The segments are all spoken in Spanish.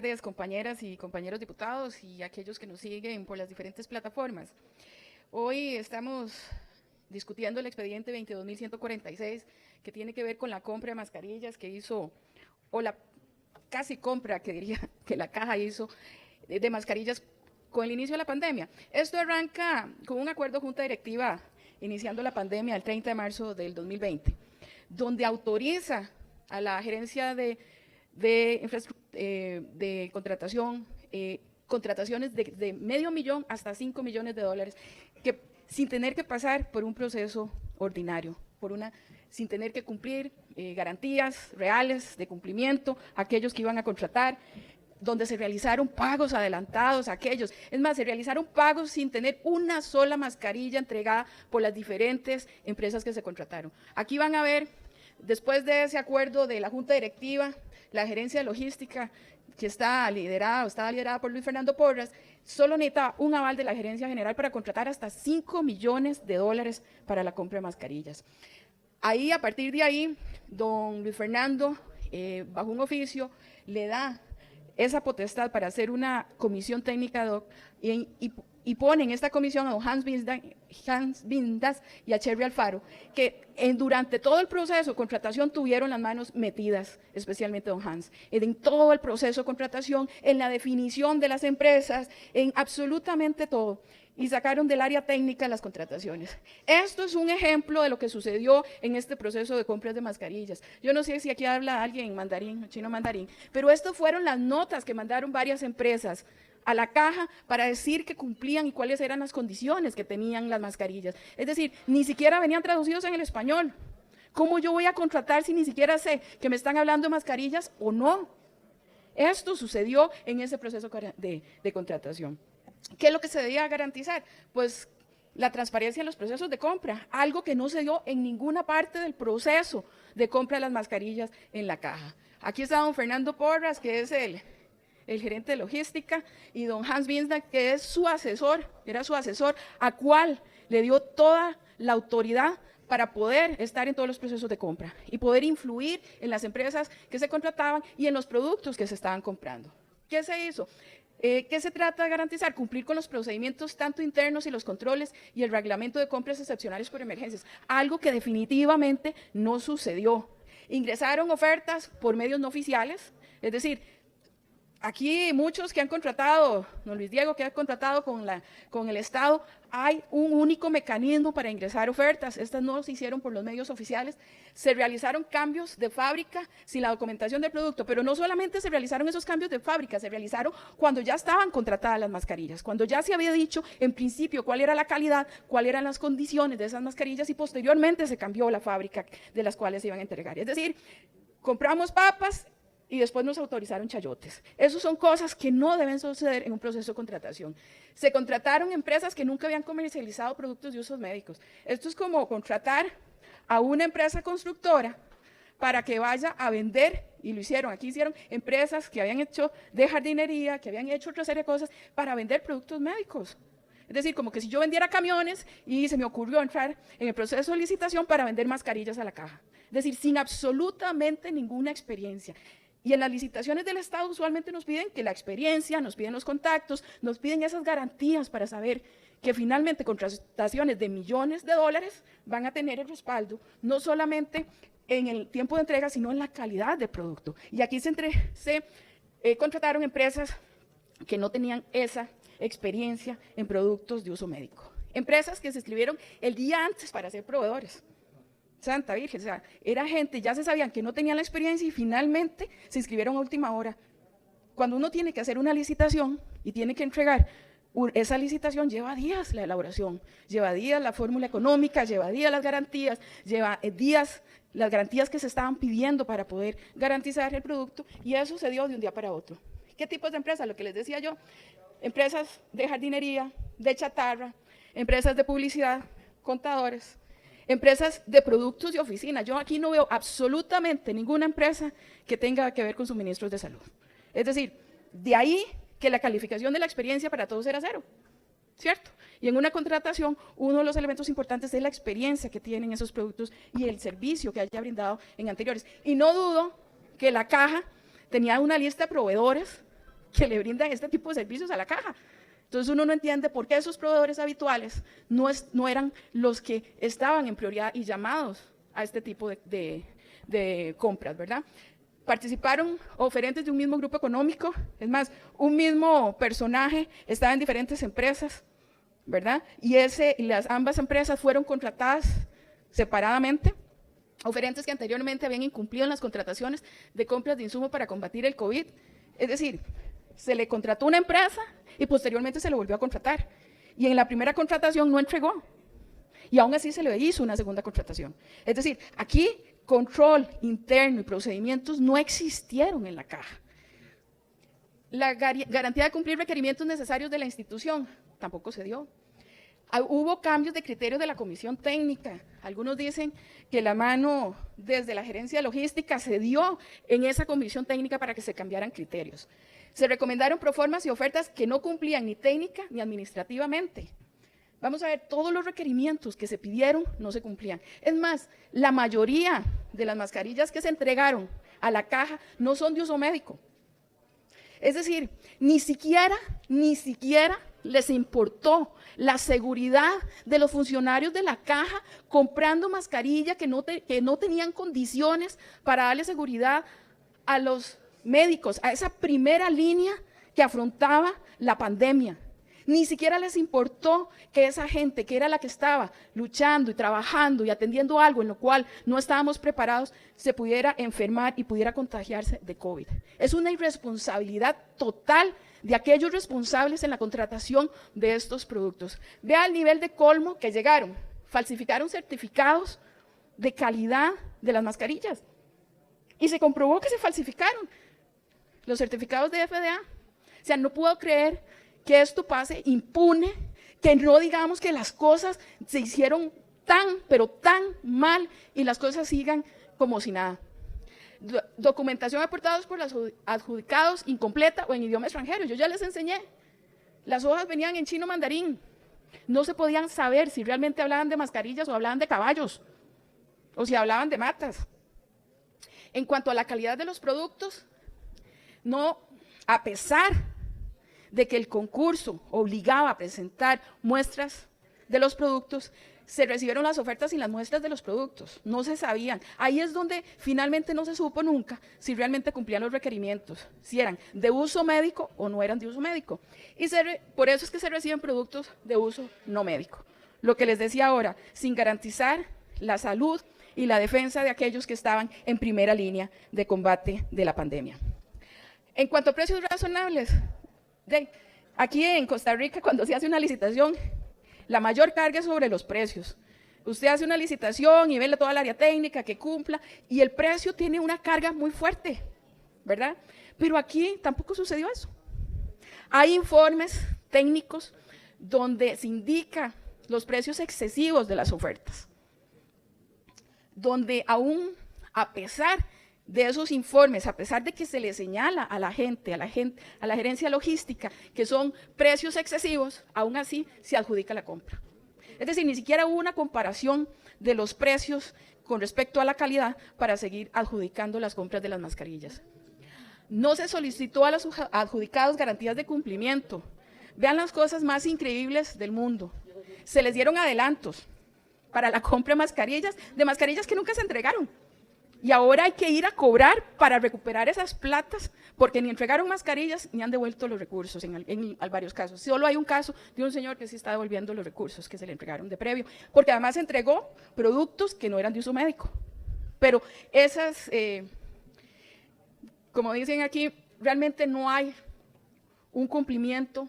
tardes, compañeras y compañeros diputados y aquellos que nos siguen por las diferentes plataformas. Hoy estamos discutiendo el expediente 22.146, que tiene que ver con la compra de mascarillas que hizo, o la casi compra, que diría, que la caja hizo de mascarillas con el inicio de la pandemia. Esto arranca con un acuerdo junta directiva iniciando la pandemia el 30 de marzo del 2020, donde autoriza a la gerencia de contratación, contrataciones de $500,000 hasta $5 millones, que sin tener que pasar por un proceso ordinario, sin tener que cumplir garantías reales de cumplimiento a aquellos que iban a contratar, donde se realizaron pagos adelantados a aquellos. Es más, se realizaron pagos sin tener una sola mascarilla entregada por las diferentes empresas que se contrataron. Aquí van a ver, después de ese acuerdo de la Junta Directiva, la gerencia de logística, que estaba liderada por Luis Fernando Porras, solo necesitaba un aval de la gerencia general para contratar hasta $5 millones para la compra de mascarillas. Ahí, a partir de ahí, don Luis Fernando, bajo un oficio, le da esa potestad para hacer una comisión técnica ad hoc y pone en esta comisión a don Hans Vindas y a Cherry Alfaro, que durante todo el proceso de contratación tuvieron las manos metidas, especialmente don Hans, en todo el proceso de contratación, en la definición de las empresas, en absolutamente todo, y sacaron del área técnica las contrataciones. Esto es un ejemplo de lo que sucedió en este proceso de compras de mascarillas. Yo no sé si aquí habla alguien en mandarín, chino mandarín, pero estas fueron las notas que mandaron varias empresas a la caja para decir que cumplían y cuáles eran las condiciones que tenían las mascarillas. Es decir, ni siquiera venían traducidos en el español. ¿Cómo yo voy a contratar si ni siquiera sé que me están hablando de mascarillas o no? Esto sucedió en ese proceso de contratación. ¿Qué es lo que se debía garantizar? Pues la transparencia en los procesos de compra, algo que no se dio en ninguna parte del proceso de compra de las mascarillas en la caja. Aquí está don Fernando Porras, que es el gerente de logística, y don Hans Vindas, que es su asesor, era su asesor, a cual le dio toda la autoridad para poder estar en todos los procesos de compra y poder influir en las empresas que se contrataban y en los productos que se estaban comprando. ¿Qué se hizo? ¿Qué se trata de garantizar? Cumplir con los procedimientos tanto internos y los controles y el reglamento de compras excepcionales por emergencias, algo que definitivamente no sucedió. Ingresaron ofertas por medios no oficiales, es decir, aquí muchos que han contratado, don Luis Diego, que ha contratado con el Estado, hay un único mecanismo para ingresar ofertas. Estas no se hicieron por los medios oficiales. Se realizaron cambios de fábrica sin la documentación del producto, pero no solamente se realizaron esos cambios de fábrica, se realizaron cuando ya estaban contratadas las mascarillas, cuando ya se había dicho en principio cuál era la calidad, cuáles eran las condiciones de esas mascarillas y posteriormente se cambió la fábrica de las cuales se iban a entregar. Es decir, compramos papas y después nos autorizaron chayotes. Esas son cosas que no deben suceder en un proceso de contratación. Se contrataron empresas que nunca habían comercializado productos de usos médicos. Esto es como contratar a una empresa constructora para que vaya a vender, y lo hicieron. Aquí hicieron empresas que habían hecho de jardinería, que habían hecho otra serie de cosas para vender productos médicos. Es decir, como que si yo vendiera camiones y se me ocurrió entrar en el proceso de licitación para vender mascarillas a la caja. Es decir, sin absolutamente ninguna experiencia. Y en las licitaciones del Estado usualmente nos piden que la experiencia, nos piden los contactos, nos piden esas garantías para saber que finalmente contrataciones de $millones van a tener el respaldo, no solamente en el tiempo de entrega, sino en la calidad del producto. Y aquí se contrataron empresas que no tenían esa experiencia en productos de uso médico. Empresas que se inscribieron el día antes para ser proveedores. Santa Virgen, o sea, era gente, ya se sabían que no tenían la experiencia y finalmente se inscribieron a última hora. Cuando uno tiene que hacer una licitación y tiene que entregar, esa licitación lleva días la elaboración, lleva días la fórmula económica, lleva días las garantías, lleva días las garantías que se estaban pidiendo para poder garantizar el producto, y eso se dio de un día para otro. ¿Qué tipos de empresas? Lo que les decía yo, empresas de jardinería, de chatarra, empresas de publicidad, contadores, empresas de productos de oficina. Yo aquí no veo absolutamente ninguna empresa que tenga que ver con suministros de salud. Es decir, de ahí que la calificación de la experiencia para todos era 0, ¿cierto? Y en una contratación, uno de los elementos importantes es la experiencia que tienen esos productos y el servicio que haya brindado en anteriores. Y no dudo que la caja tenía una lista de proveedores que le brindan este tipo de servicios a la caja. Entonces uno no entiende por qué esos proveedores habituales no eran los que estaban en prioridad y llamados a este tipo de compras, ¿verdad? Participaron oferentes de un mismo grupo económico, es más, un mismo personaje estaba en diferentes empresas, ¿verdad? Y ambas empresas fueron contratadas separadamente, oferentes que anteriormente habían incumplido en las contrataciones de compras de insumos para combatir el COVID. Es decir, se le contrató una empresa y posteriormente se le volvió a contratar. Y en la primera contratación no entregó. Y aún así se le hizo una segunda contratación. Es decir, aquí control interno y procedimientos no existieron en la caja. La garantía de cumplir requerimientos necesarios de la institución tampoco se dio. Hubo cambios de criterios de la comisión técnica. Algunos dicen que la mano desde la gerencia de logística se dio en esa comisión técnica para que se cambiaran criterios. Se recomendaron proformas y ofertas que no cumplían ni técnica ni administrativamente. Vamos a ver, todos los requerimientos que se pidieron no se cumplían. Es más, la mayoría de las mascarillas que se entregaron a la caja no son de uso médico. Es decir, ni siquiera les importó la seguridad de los funcionarios de la caja comprando mascarilla que no tenían condiciones para darle seguridad a los médicos, a esa primera línea que afrontaba la pandemia. Ni siquiera les importó que esa gente que era la que estaba luchando y trabajando y atendiendo algo en lo cual no estábamos preparados, se pudiera enfermar y pudiera contagiarse de COVID. Es una irresponsabilidad total de aquellos responsables en la contratación de estos productos. Vea el nivel de colmo que llegaron. Falsificaron certificados de calidad de las mascarillas. Y se comprobó que se falsificaron los certificados de FDA. O sea, no puedo creer que esto pase impune, que no digamos que las cosas se hicieron pero tan mal y las cosas sigan como si nada. Documentación aportados por los adjudicados incompleta o en idioma extranjero. Yo ya les enseñé. Las hojas venían en chino mandarín. No se podían saber si realmente hablaban de mascarillas o hablaban de caballos o si hablaban de matas. En cuanto a la calidad de los productos, a pesar de que el concurso obligaba a presentar muestras de los productos, se recibieron las ofertas y las muestras de los productos, no se sabían. Ahí es donde finalmente no se supo nunca si realmente cumplían los requerimientos, si eran de uso médico o no eran de uso médico. Y por eso es que se reciben productos de uso no médico. Lo que les decía ahora, sin garantizar la salud y la defensa de aquellos que estaban en primera línea de combate de la pandemia. En cuanto a precios razonables, aquí en Costa Rica, cuando se hace una licitación, la mayor carga es sobre los precios. Usted hace una licitación y ve toda el área técnica que cumpla y el precio tiene una carga muy fuerte, ¿verdad? Pero aquí tampoco sucedió eso. Hay informes técnicos donde se indica los precios excesivos de las ofertas, donde aún a pesar de esos informes, a pesar de que se le señala a la gerencia logística que son precios excesivos, aún así se adjudica la compra. Es decir, ni siquiera hubo una comparación de los precios con respecto a la calidad para seguir adjudicando las compras de las mascarillas. No se solicitó a los adjudicados garantías de cumplimiento. Vean las cosas más increíbles del mundo. Se les dieron adelantos para la compra de mascarillas que nunca se entregaron. Y ahora hay que ir a cobrar para recuperar esas platas, porque ni entregaron mascarillas ni han devuelto los recursos en varios casos. Solo hay un caso de un señor que sí está devolviendo los recursos que se le entregaron de previo, porque además entregó productos que no eran de uso médico. Pero esas, como dicen aquí, realmente no hay un cumplimiento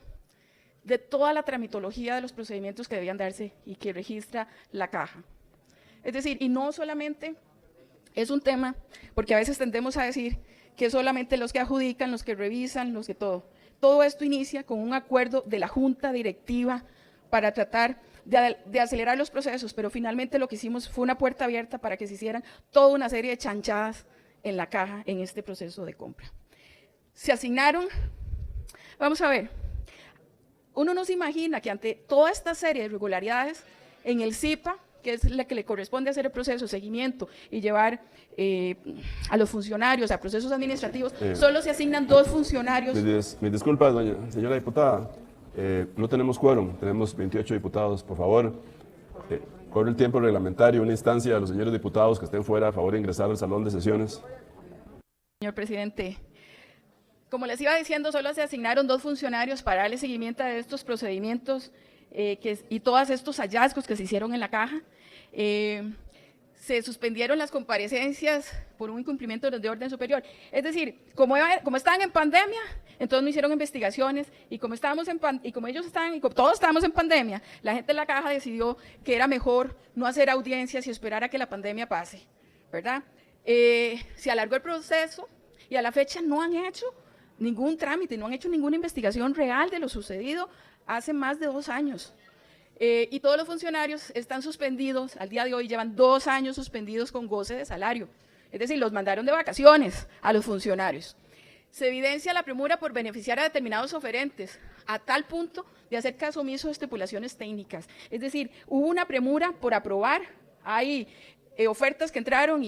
de toda la tramitología de los procedimientos que debían darse y que registra la caja. Es decir, y no solamente es un tema, porque a veces tendemos a decir que solamente los que adjudican, los que revisan, los que todo. Todo esto inicia con un acuerdo de la Junta Directiva para tratar de acelerar los procesos, pero finalmente lo que hicimos fue una puerta abierta para que se hicieran toda una serie de chanchadas en la caja en este proceso de compra. Se asignaron, vamos a ver, uno no se imagina que ante toda esta serie de irregularidades en el CIPA, que es la que le corresponde hacer el proceso, seguimiento y llevar a los funcionarios a procesos administrativos, solo se asignan 2 funcionarios. Mis disculpas, señora diputada, no tenemos quórum, tenemos 28 diputados, por favor. Corre el tiempo reglamentario, una instancia a los señores diputados que estén fuera, a favor de ingresar al salón de sesiones. Señor presidente, como les iba diciendo, solo se asignaron 2 funcionarios para darle seguimiento a estos procedimientos y todos estos hallazgos que se hicieron en la caja. Se suspendieron las comparecencias por un incumplimiento de orden superior. Es decir, como estaban en pandemia, entonces no hicieron investigaciones, y como todos estábamos en pandemia, la gente de la caja decidió que era mejor no hacer audiencias y esperar a que la pandemia pase, ¿verdad? Se alargó el proceso y a la fecha no han hecho ningún trámite, no han hecho ninguna investigación real de lo sucedido hace más de 2 años. Y todos los funcionarios están suspendidos, al día de hoy llevan 2 años suspendidos con goce de salario. Es decir, los mandaron de vacaciones a los funcionarios. Se evidencia la premura por beneficiar a determinados oferentes, a tal punto de hacer caso omiso de estipulaciones técnicas. Es decir, hubo una premura por aprobar. Hay ofertas que entraron,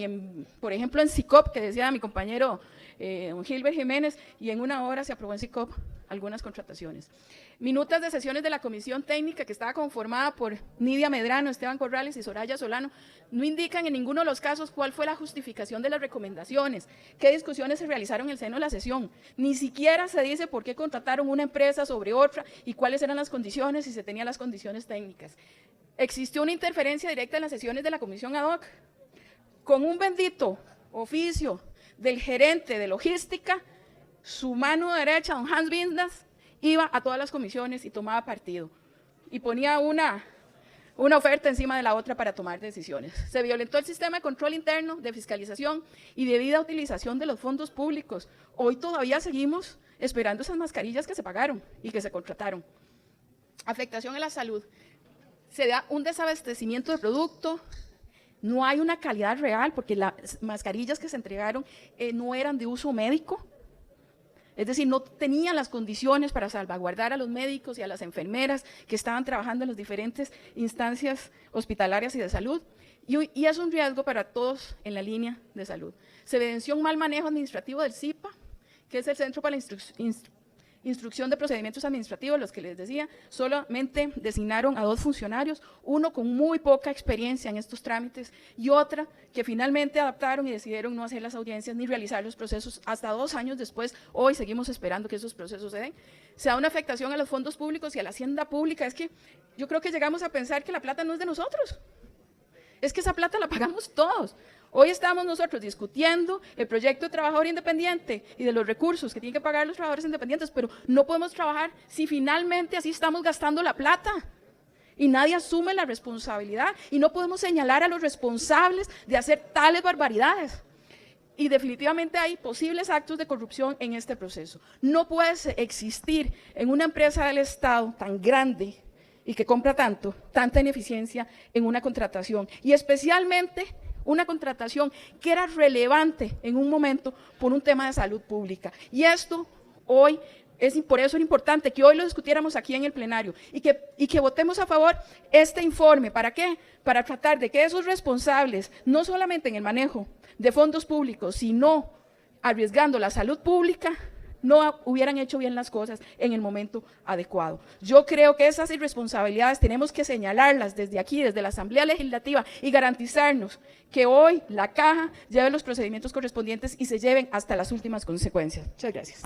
por ejemplo, en SICOP, que decía mi compañero don Gilbert Jiménez, y en 1 hora se aprobó en SICOP algunas contrataciones. Minutas de sesiones de la comisión técnica, que estaba conformada por Nidia Medrano, Esteban Corrales y Soraya Solano, no indican en ninguno de los casos cuál fue la justificación de las recomendaciones, qué discusiones se realizaron en el seno de la sesión, ni siquiera se dice por qué contrataron una empresa sobre otra y cuáles eran las condiciones, si se tenían las condiciones técnicas. Existió una interferencia directa en las sesiones de la comisión ad hoc, con un bendito oficio del gerente de logística. Su mano derecha, don Hans Bindas, iba a todas las comisiones y tomaba partido, y ponía una oferta encima de la otra para tomar decisiones. Se violentó el sistema de control interno, de fiscalización y debida utilización de los fondos públicos. Hoy todavía seguimos esperando esas mascarillas que se pagaron y que se contrataron. Afectación a la salud. Se da un desabastecimiento de producto, no hay una calidad real, porque las mascarillas que se entregaron no eran de uso médico. Es decir, no tenían las condiciones para salvaguardar a los médicos y a las enfermeras que estaban trabajando en las diferentes instancias hospitalarias y de salud, y es un riesgo para todos en la línea de salud. Se evidenció un mal manejo administrativo del CIPA, que es el Centro para la Instrucción de Procedimientos Administrativos, los que les decía. Solamente designaron a 2 funcionarios, uno con muy poca experiencia en estos trámites y otra que finalmente adaptaron y decidieron no hacer las audiencias ni realizar los procesos hasta 2 años después. Hoy seguimos esperando que esos procesos se den. Se da una afectación a los fondos públicos y a la hacienda pública. Es que yo creo que llegamos a pensar que la plata no es de nosotros, es que esa plata la pagamos todos. Hoy estamos nosotros discutiendo el proyecto de trabajador independiente y de los recursos que tienen que pagar los trabajadores independientes, pero no podemos trabajar si finalmente así estamos gastando la plata y nadie asume la responsabilidad, y no podemos señalar a los responsables de hacer tales barbaridades. Y definitivamente hay posibles actos de corrupción en este proceso. No puede existir en una empresa del Estado tan grande y que compra tanta ineficiencia en una contratación, y especialmente una contratación que era relevante en un momento por un tema de salud pública. Y esto hoy, por eso era importante que hoy lo discutiéramos aquí en el plenario y que votemos a favor este informe. ¿Para qué? Para tratar de que esos responsables, no solamente en el manejo de fondos públicos, sino arriesgando la salud pública, no hubieran hecho bien las cosas en el momento adecuado. Yo creo que esas irresponsabilidades tenemos que señalarlas desde aquí, desde la Asamblea Legislativa, y garantizarnos que hoy la Caja lleve los procedimientos correspondientes y se lleven hasta las últimas consecuencias. Muchas gracias.